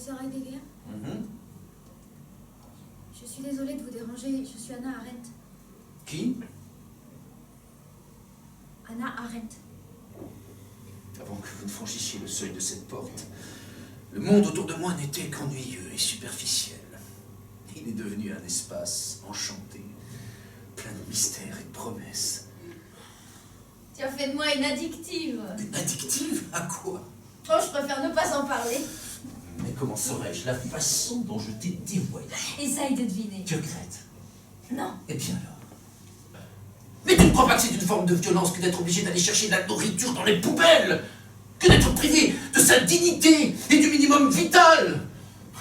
professeur Heidegger. Je suis désolée de vous déranger, je suis Hannah Arendt. Qui? Hannah Arendt. Avant que vous ne franchissiez le seuil de cette porte, le monde autour de moi n'était qu'ennuyeux et superficiel. Il est devenu un espace enchanté, plein de mystères et de promesses. Tu as fait de moi une addictive. Une addictive? À quoi? Oh, je préfère ne pas en parler. Mais comment saurais-je la façon dont je t'ai dévoilé? Essaye de deviner. Tu regrettes? Non. Eh bien alors. Mais tu ne crois pas que c'est une forme de violence que d'être obligé d'aller chercher de la nourriture dans les poubelles? Que d'être privé de sa dignité et du minimum vital?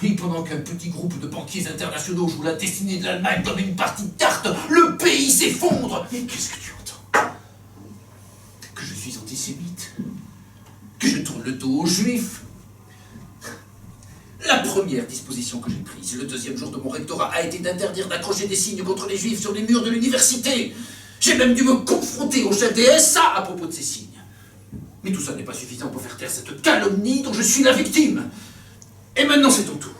Oui, pendant qu'un petit groupe de banquiers internationaux joue la destinée de l'Allemagne comme une partie de cartes, le pays s'effondre. Mais qu'est-ce que tu entends? Que je suis antisémite? Que je tourne le dos aux juifs? La première disposition que j'ai prise, le deuxième jour de mon rectorat, a été d'interdire d'accrocher des signes contre les juifs sur les murs de l'université. J'ai même dû me confronter au chef des SA à propos de ces signes. Mais tout ça n'est pas suffisant pour faire taire cette calomnie dont je suis la victime. Et maintenant, c'est ton tour.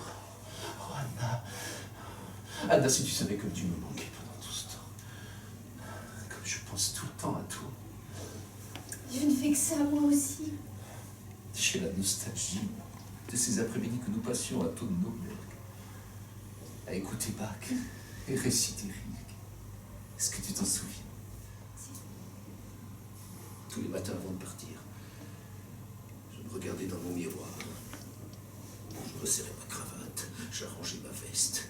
Oh, Anna. Anna, si tu savais comme tu me manquais pendant tout ce temps. Comme je pense tout le temps à toi. Je ne fais que ça, moi aussi. J'ai la nostalgie de ces après-midi que nous passions à Tonneberg, à écouter Bach et réciter Rilke. Est-ce que tu t'en souviens? Tous les matins avant de partir, je me regardais dans mon miroir. Je resserrais ma cravate, j'arrangeais ma veste,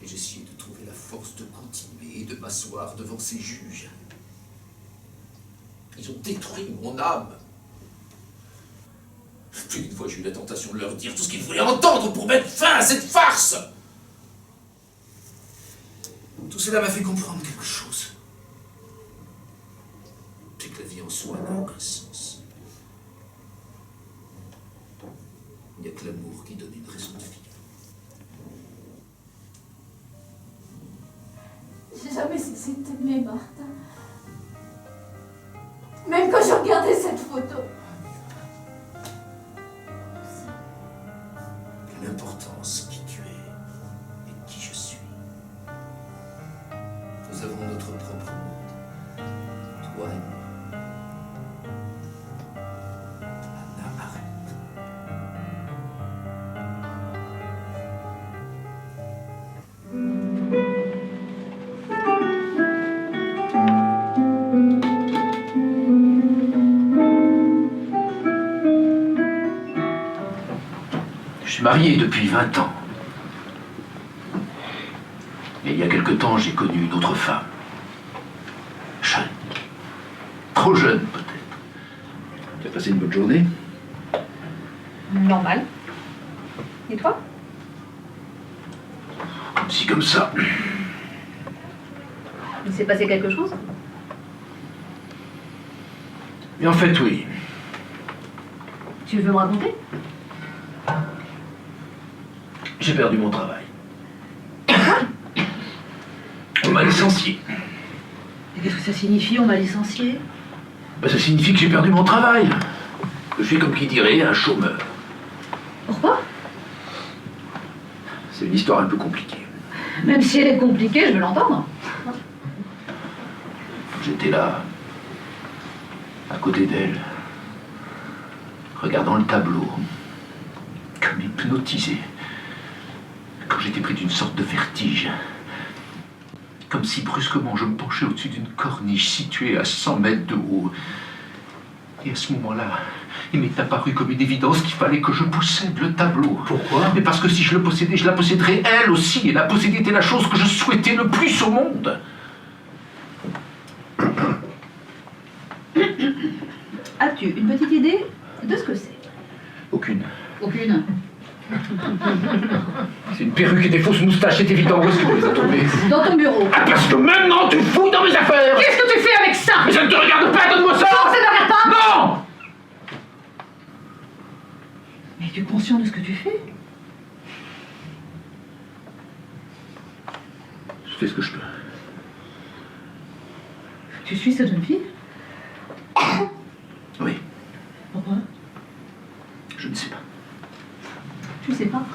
et j'essayais de trouver la force de continuer et de m'asseoir devant ces juges. Ils ont détruit mon âme. Plus d'une fois, j'ai eu la tentation de leur dire tout ce qu'ils voulaient entendre pour mettre fin à cette farce. Tout cela m'a fait comprendre quelque chose. C'est que la vie en soi n'a aucun sens. Il n'y a que l'amour qui donne une raison de vivre. J'ai jamais cessé de t'aimer, Martha. Même quand je regardais cette photo. L'importance qui tu es et qui je suis. Nous avons notre propre monde, toi et moi. Hannah Arendt. Je suis marié depuis 20 ans. Et il y a quelque temps, j'ai connu une autre femme. Jeune. Trop jeune, peut-être. Tu as passé une bonne journée? Normal. Et toi? Comme ci, comme ça. Il s'est passé quelque chose? Mais en fait, oui. Tu veux me raconter? J'ai perdu mon travail. On m'a licencié. Et qu'est-ce que ça signifie, on m'a licencié? Ben, ça signifie que j'ai perdu mon travail. Je suis, comme qui dirait, un chômeur. Pourquoi? C'est une histoire un peu compliquée. Même si elle est compliquée, je veux l'entendre. J'étais là, à côté d'elle, regardant le tableau, comme hypnotisé, quand j'étais pris d'une sorte de vertige. Comme si brusquement je me penchais au-dessus d'une corniche située à 100 mètres de haut. Et à ce moment-là, il m'est apparu comme une évidence qu'il fallait que je possède le tableau. Pourquoi? Mais parce que si je le possédais, je la posséderais elle aussi. Et la posséder était la chose que je souhaitais le plus au monde. As-tu une petite idée de ce que c'est? Aucune. Aucune. C'est une perruque et des fausses moustaches, c'est évident. Où est-ce que tu les as trouvées? Dans ton bureau. Ah, parce que maintenant tu fous dans mes affaires! Qu'est-ce que tu fais avec ça? Mais ça ne te regarde pas, donne-moi ça! Non, ça ne regarde pas! Non! Mais es-tu conscient de ce que tu fais? Je fais ce que je peux. Tu suis cette jeune fille? Oui, Pourquoi? je ne sais pas. Tu sais pas.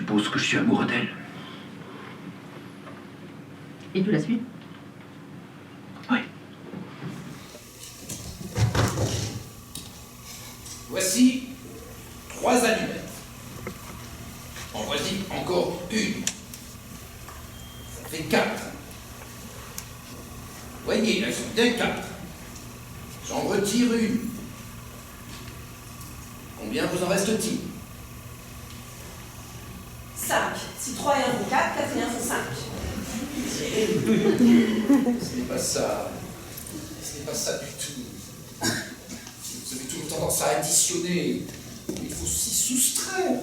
suppose que je suis amoureux d'elle. Et tu la suis? Oui. Voici 3 allumettes. En voici encore une. Ça fait 4. Voyez, elles sont bien 4. J'en retire une. Combien vous en reste-t-il? 5. Si 3 et 1 font 4, 4 et 1 font 5. Ce n'est pas ça. Ce n'est pas ça du tout. Vous avez toujours tendance à additionner. Il faut aussi soustraire.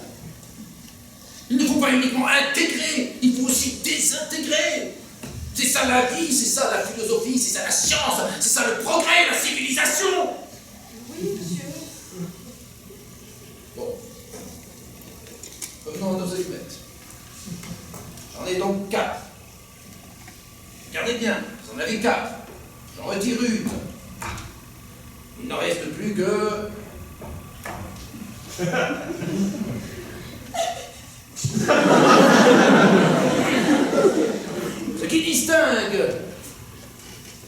Il ne faut pas uniquement intégrer, il faut aussi désintégrer. C'est ça la vie, c'est ça la philosophie, c'est ça la science, c'est ça le progrès, la civilisation. Oui, monsieur. Bon. Revenons à nos allumettes. J'en ai donc 4. Regardez bien, vous en avez 4. J'en retire une. Il n'en reste plus que... Ce qui distingue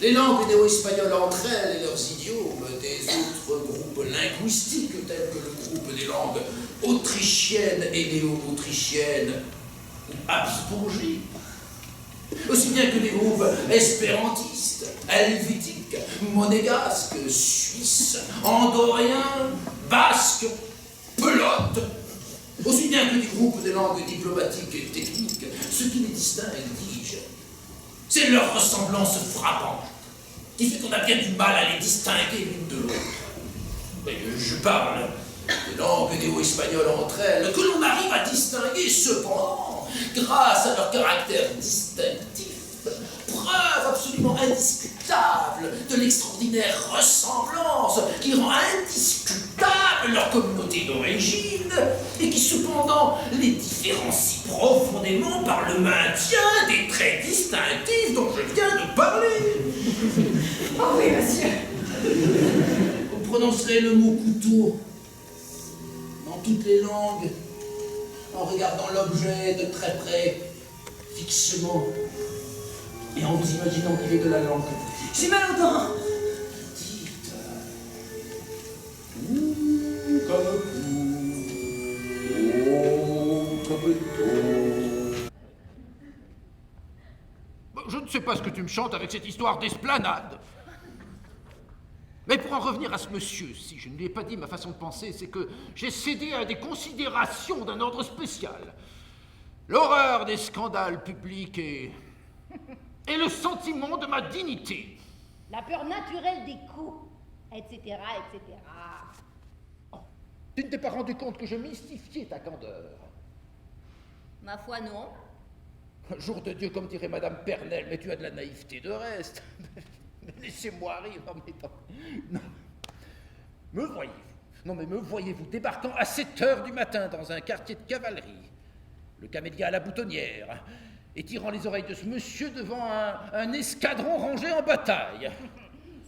les langues néo-espagnoles entre elles et leurs idiomes des autres groupes linguistiques tels que le groupe des langues autrichiennes et néo-autrichiennes ou habsbourgiques, aussi bien que des groupes espérantistes, helvétiques, monégasques, suisses, andorriens, basques, pelotes, aussi bien que des groupes de langues diplomatiques et techniques. Ce qui les distingue, dis-je, c'est leur ressemblance frappante, qui fait qu'on a bien du mal à les distinguer l'une de l'autre. Je parle des langues néo-espagnoles entre elles, que l'on arrive à distinguer cependant, grâce à leur caractère distinctif, preuve absolument indiscutable de l'extraordinaire ressemblance qui rend indiscutable leur communauté d'origine et qui cependant les différencie profondément par le maintien des traits distinctifs dont je viens de parler. Oh oui, monsieur. Vous prononcerez le mot couteau dans toutes les langues en regardant l'objet de très près, fixement, et en vous imaginant qu'il est de la langue. J'ai mal aux dents. Dites. Ouh, comme coup. Oh, comme tôt. Je ne sais pas ce que tu me chantes avec cette histoire d'esplanade. Mais pour en revenir à ce monsieur, si je ne lui ai pas dit ma façon de penser, c'est que j'ai cédé à des considérations d'un ordre spécial. L'horreur des scandales publics et le sentiment de ma dignité. La peur naturelle des coups, etc., etc. Oh, tu ne t'es pas rendu compte que je mystifiais ta candeur? Ma foi, non. Jour de Dieu, comme dirait Madame Pernelle, mais tu as de la naïveté de reste. Laissez-moi rire en mettant... Non. Me voyez-vous? Non, mais me voyez-vous débarquant à 7 heures du matin dans un quartier de cavalerie, le camélia à la boutonnière, et tirant les oreilles de ce monsieur devant un escadron rangé en bataille?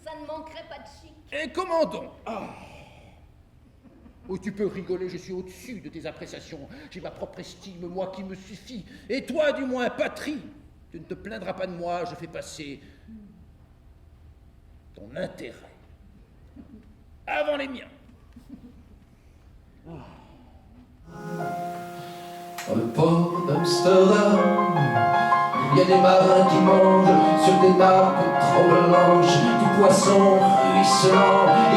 Ça ne manquerait pas de chic. Et comment donc? Oh, tu peux rigoler, je suis au-dessus de tes appréciations. J'ai ma propre estime, moi qui me suffit. Et toi, du moins, patrie, tu ne te plaindras pas de moi, je fais passer ton intérêt avant les miens. Dans le port d'Amsterdam, il y a des marins qui mangent sur des nappes trop blanches du poisson ruisselant